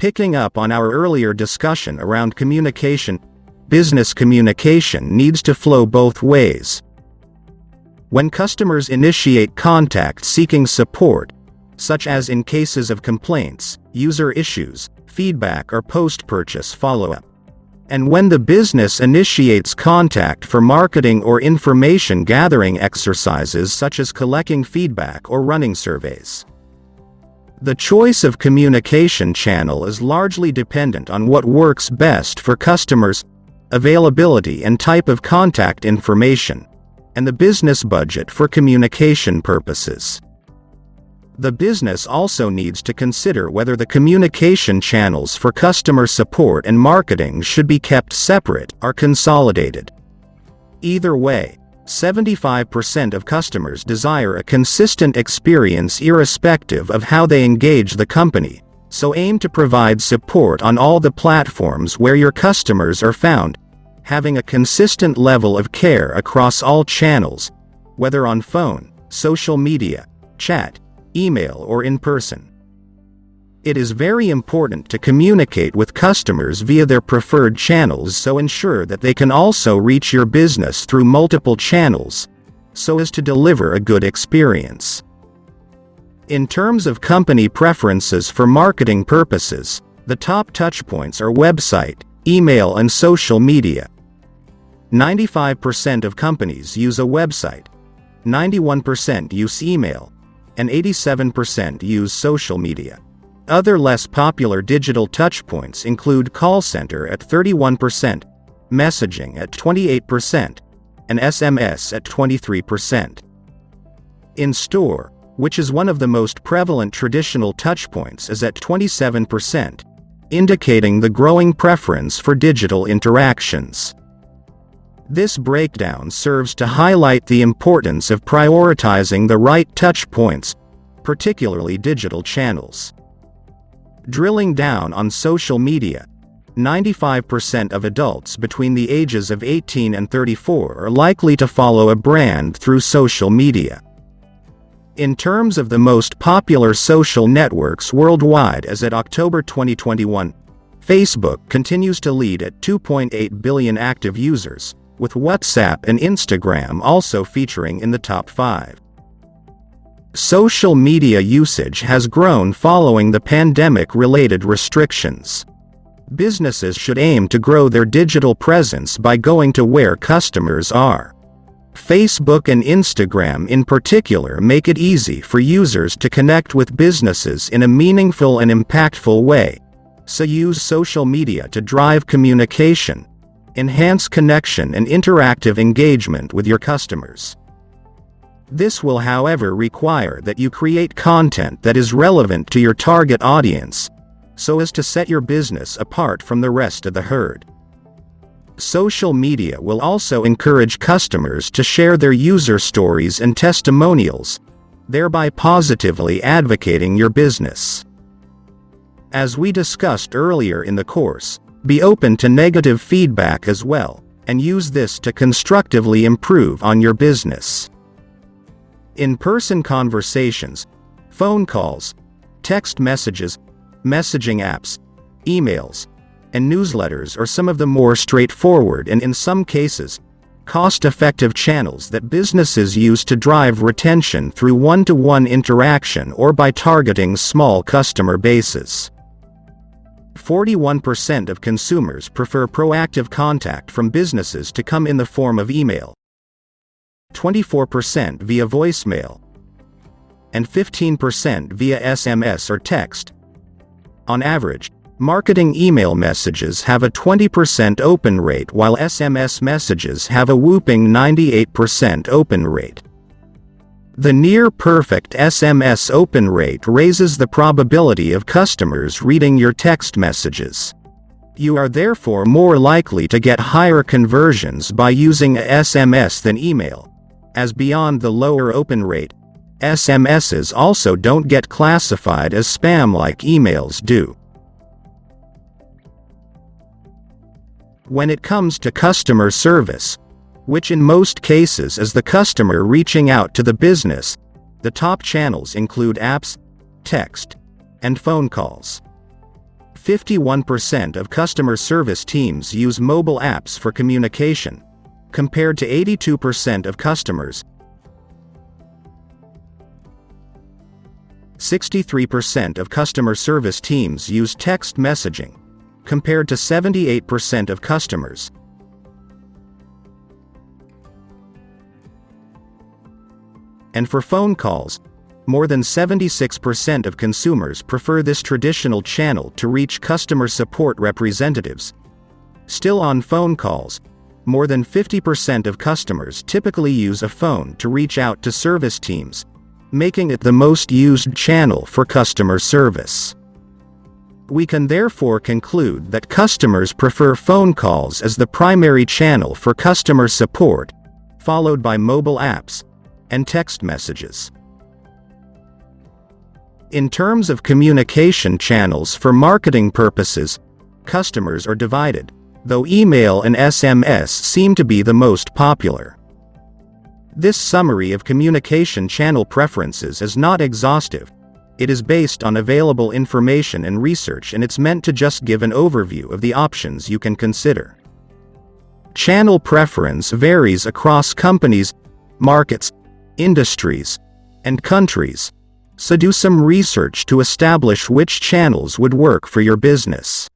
Picking up on our earlier discussion around communication, business communication needs to flow both ways. When customers initiate contact seeking support, such as in cases of complaints, user issues, feedback or post-purchase follow-up, and when the business initiates contact for marketing or information gathering exercises such as collecting feedback or running surveys. The choice of communication channel is largely dependent on what works best for customers, availability and type of contact information, and the business budget for communication purposes. The business also needs to consider whether the communication channels for customer support and marketing should be kept separate or consolidated. Either way, 75% of customers desire a consistent experience irrespective of how they engage the company, so aim to provide support on all the platforms where your customers are found, having a consistent level of care across all channels, whether on phone, social media, chat, email or in person. It is very important to communicate with customers via their preferred channels, so ensure that they can also reach your business through multiple channels, so as to deliver a good experience. In terms of company preferences for marketing purposes, the top touchpoints are website, email and social media. 95% of companies use a website, 91% use email, and 87% use social media. Other less popular digital touchpoints include call center at 31%, messaging at 28%, and SMS at 23%. In-store, which is one of the most prevalent traditional touchpoints, is at 27%, indicating the growing preference for digital interactions. This breakdown serves to highlight the importance of prioritizing the right touchpoints, particularly digital channels. Drilling down on social media, 95% of adults between the ages of 18 and 34 are likely to follow a brand through social media. In terms of the most popular social networks worldwide as at October 2021, Facebook continues to lead at 2.8 billion active users, with WhatsApp and Instagram also featuring in the top 5. Social media usage has grown following the pandemic-related restrictions. Businesses should aim to grow their digital presence by going to where customers are. Facebook and Instagram in particular make it easy for users to connect with businesses in a meaningful and impactful way, so use social media to drive communication, enhance connection and interactive engagement with your customers. This will, however, require that you create content that is relevant to your target audience, so as to set your business apart from the rest of the herd. Social media will also encourage customers to share their user stories and testimonials, thereby positively advocating your business. As we discussed earlier in the course, be open to negative feedback as well, and use this to constructively improve on your business. In-person conversations, phone calls, text messages, messaging apps, emails, and newsletters are some of the more straightforward and, in some cases, cost-effective channels that businesses use to drive retention through one-to-one interaction or by targeting small customer bases. 41% of consumers prefer proactive contact from businesses to come in the form of email, 24% via voicemail, and 15% via SMS or text. On average, marketing email messages have a 20% open rate, while SMS messages have a whopping 98% open rate. The near-perfect SMS open rate raises the probability of customers reading your text messages. You are therefore more likely to get higher conversions by using a SMS than email, as beyond the lower open rate, SMSs also don't get classified as spam like emails do. When it comes to customer service, which in most cases is the customer reaching out to the business, the top channels include apps, text, and phone calls. 51% of customer service teams use mobile apps for communication, compared to 82% of customers. 63% of customer service teams use text messaging, compared to 78% of customers. And for phone calls, more than 76% of consumers prefer this traditional channel to reach customer support representatives. Still on phone calls, more than 50% of customers typically use a phone to reach out to service teams, making it the most used channel for customer service. We can therefore conclude that customers prefer phone calls as the primary channel for customer support, followed by mobile apps and text messages. In terms of communication channels for marketing purposes, customers are divided, though email and SMS seem to be the most popular. This summary of communication channel preferences is not exhaustive. It is based on available information and research, and it's meant to just give an overview of the options you can consider. Channel preference varies across companies, markets, industries, and countries, so do some research to establish which channels would work for your business.